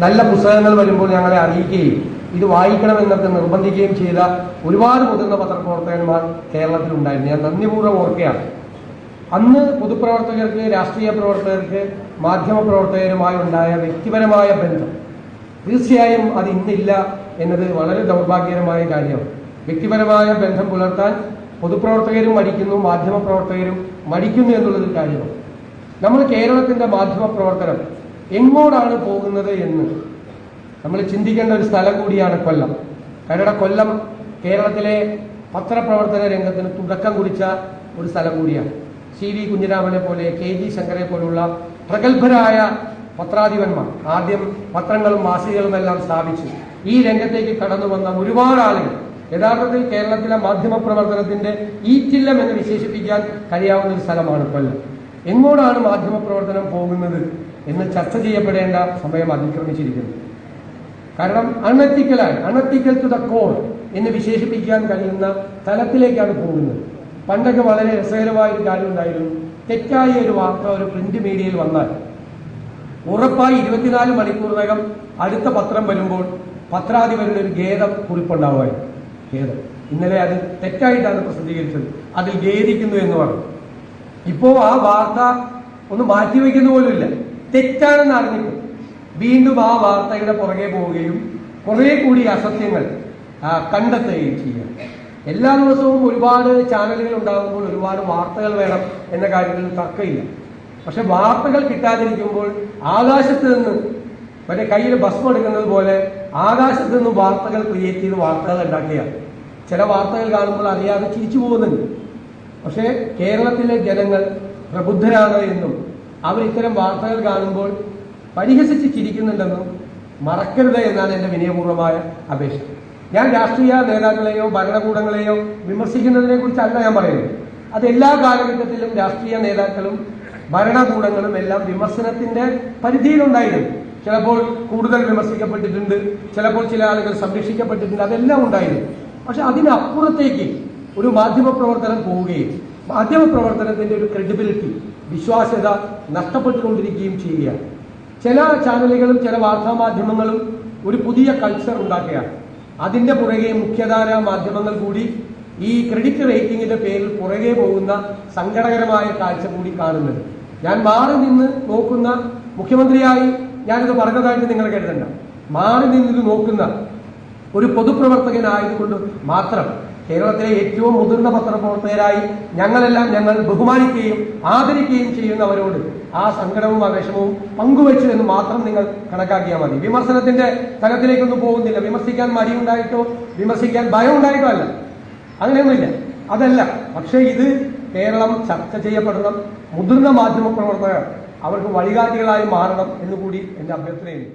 നല്ല പുസ്തകങ്ങൾ വരുമ്പോൾ ഞങ്ങളെ അറിയിക്കുകയും ഇത് വായിക്കണമെന്നൊക്കെ നിർബന്ധിക്കുകയും ചെയ്ത ഒരുപാട് മുതിർന്ന പത്രപ്രവർത്തകന്മാർ കേരളത്തിലുണ്ടായിരുന്നു. ഞാൻ നന്ദിപൂർവ്വം ഓർക്കുകയാണ്. അന്ന് പൊതുപ്രവർത്തകർക്ക്, രാഷ്ട്രീയ പ്രവർത്തകർക്ക്, മാധ്യമപ്രവർത്തകരുമായി ഉണ്ടായ വ്യക്തിപരമായ ബന്ധം തീർച്ചയായും അത് ഇന്നില്ല എന്നത് വളരെ ദൗർഭാഗ്യകരമായ കാര്യമാണ്. വ്യക്തിപരമായ ബന്ധം പുലർത്താൻ പൊതുപ്രവർത്തകരും മടിക്കുന്നു, മാധ്യമപ്രവർത്തകരും മടിക്കുന്നു എന്നുള്ളൊരു കാര്യമാണ്. നമ്മൾ കേരളത്തിൻ്റെ മാധ്യമപ്രവർത്തനം എങ്ങോട്ടാണ് പോകുന്നത് എന്ന് നമ്മൾ ചിന്തിക്കേണ്ട ഒരു സ്ഥലം കൂടിയാണ് കൊല്ലം. കാരണം കൊല്ലം കേരളത്തിലെ പത്രപ്രവർത്തന രംഗത്തിന് തുടക്കം കുറിച്ച ഒരു സ്ഥലം കൂടിയാണ്. CV കുഞ്ഞിരാമനെ പോലെ, KG ശങ്കരെ പോലുള്ള പ്രഗത്ഭരായ പത്രാധിപന്മാർ ആദ്യം പത്രങ്ങളും മാസികകളുമെല്ലാം സ്ഥാപിച്ചു ഈ രംഗത്തേക്ക് കടന്നു വന്ന ഒരുപാട് ആളുകൾ യഥാർത്ഥത്തിൽ കേരളത്തിലെ മാധ്യമപ്രവർത്തനത്തിന്റെ ഈറ്റില്ലം എന്ന് വിശേഷിപ്പിക്കാൻ കഴിയാവുന്ന ഒരു സ്ഥലമാണ് കൊല്ലം. എങ്ങോട്ടാണ് മാധ്യമപ്രവർത്തനം പോകുന്നത് എന്ന് ചർച്ച ചെയ്യപ്പെടേണ്ട സമയം അതിക്രമിച്ചിരിക്കുന്നു. കാരണം അൺഎത്തിക്കൽ ടു ദ കോർ എന്ന് വിശേഷിപ്പിക്കാൻ കഴിയുന്ന തലത്തിലേക്കാണ് പോകുന്നത്. പണ്ടൊക്കെ വളരെ രസകരമായ ഒരു കാര്യം ഉണ്ടായിരുന്നു. തെറ്റായ ഒരു വാർത്ത ഒരു പ്രിന്റ് മീഡിയയിൽ വന്നാൽ ഉറപ്പായി 24 മണിക്കൂറിനകം അടുത്ത പത്രം വരുമ്പോൾ പത്രാധിപരുടെ ഒരു ഖേദം കുറിപ്പുണ്ടാവുമായിരുന്നു. ഖേദം, ഇന്നലെ അത് തെറ്റായിട്ടാണ് പ്രസിദ്ധീകരിച്ചത്, അതിൽ ഖേദിക്കുന്നു എന്ന് പറഞ്ഞു. ഇപ്പോൾ ആ വാർത്ത ഒന്ന് മാറ്റിവെക്കുന്ന പോലുമില്ല. തെറ്റാണെന്ന് അറിഞ്ഞിട്ട് വീണ്ടും ആ വാർത്തയുടെ പുറകെ പോവുകയും കുറെ കൂടി അസത്യങ്ങൾ കണ്ടെത്തുകയും ചെയ്യുക. എല്ലാ ദിവസവും ഒരുപാട് ചാനലുകൾ ഉണ്ടാകുമ്പോൾ ഒരുപാട് വാർത്തകൾ വേണം എന്ന കാര്യത്തിൽ തർക്കമില്ല. പക്ഷെ വാർത്തകൾ കിട്ടാതിരിക്കുമ്പോൾ ആകാശത്ത് നിന്ന് മറ്റേ കയ്യിൽ ഭസ്മം എടുക്കുന്നത് പോലെ ആകാശത്ത് നിന്നും വാർത്തകൾ ക്രിയേറ്റ് ചെയ്ത് വാർത്തകൾ ഉണ്ടാക്കുകയാണ്. ചില വാർത്തകൾ കാണുമ്പോൾ അറിയാതെ ചിരിച്ചു പോകുന്നുണ്ട്. പക്ഷേ കേരളത്തിലെ ജനങ്ങൾ പ്രബുദ്ധരാണ് എന്നും അവർ ഇത്തരം വാർത്തകൾ കാണുമ്പോൾ പരിഹസിച്ച് ചിരിക്കുന്നുണ്ടെന്നും മറക്കരുത് എന്നാണ് എൻ്റെ വിനയപൂർവ്വമായ അപേക്ഷ. ഞാൻ രാഷ്ട്രീയ നേതാക്കളെയോ ഭരണകൂടങ്ങളെയോ വിമർശിക്കുന്നതിനെ കുറിച്ചല്ല ഞാൻ പറയുന്നത്. അത് എല്ലാ കാലഘട്ടത്തിലും രാഷ്ട്രീയ നേതാക്കളും ഭരണകൂടങ്ങളും എല്ലാം വിമർശനത്തിന്റെ പരിധിയിലുണ്ടായിരുന്നു. ചിലപ്പോൾ കൂടുതൽ വിമർശിക്കപ്പെട്ടിട്ടുണ്ട്, ചിലപ്പോൾ ചില ആളുകൾ സംരക്ഷിക്കപ്പെട്ടിട്ടുണ്ട്, അതെല്ലാം ഉണ്ടായിരുന്നു. പക്ഷെ അതിനപ്പുറത്തേക്ക് ഒരു മാധ്യമപ്രവർത്തനം പോവുകയും മാധ്യമപ്രവർത്തനത്തിന്റെ ഒരു ക്രെഡിബിലിറ്റി, വിശ്വാസ്യത നഷ്ടപ്പെട്ടുകൊണ്ടിരിക്കുകയും ചെയ്യുകയാണ്. ചില ചാനലുകളും ചില വാർത്താ മാധ്യമങ്ങളും ഒരു പുതിയ കൾച്ചർ ഉണ്ടാക്കുകയാണ്. അതിന്റെ പുറകെ മുഖ്യധാര മാധ്യമങ്ങൾ കൂടി ഈ ക്രെഡിറ്റ് റേറ്റിംഗിന്റെ പേരിൽ പുറകെ പോകുന്ന സങ്കടകരമായ കാഴ്ച കൂടി കാണുന്നത്. ഞാൻ മാറി നിന്ന് നോക്കുന്ന, മുഖ്യമന്ത്രിയായി ഞാനിത് പറഞ്ഞതായിട്ട് നിങ്ങൾ കരുതണ്ട, മാറി നിന്നിത് നോക്കുന്ന ഒരു പൊതുപ്രവർത്തകനായതുകൊണ്ട് മാത്രം കേരളത്തിലെ ഏറ്റവും മുതിർന്ന പത്രപ്രവർത്തകരായി ഞങ്ങൾ ബഹുമാനിക്കുകയും ആദരിക്കുകയും ചെയ്യുന്നവരോട് ആ സങ്കടവും ആ വിഷമവും പങ്കുവച്ചു എന്ന് മാത്രം നിങ്ങൾ കണക്കാക്കിയാൽ മതി. വിമർശനത്തിന്റെ തലത്തിലേക്കൊന്നും പോകുന്നില്ല. വിമർശിക്കാൻ മടിയുണ്ടായിട്ടോ വിമർശിക്കാൻ ഭയം ഉണ്ടായിട്ടോ അല്ല, അങ്ങനെയൊന്നുമില്ല, അതല്ല. പക്ഷേ ഇത് കേരളം ചർച്ച ചെയ്യപ്പെടണം. മുതിർന്ന മാധ്യമപ്രവർത്തകർ അവർക്ക് വഴികാട്ടികളായി മാറണം എന്നുകൂടി എൻ്റെ അഭ്യർത്ഥനയുണ്ട്.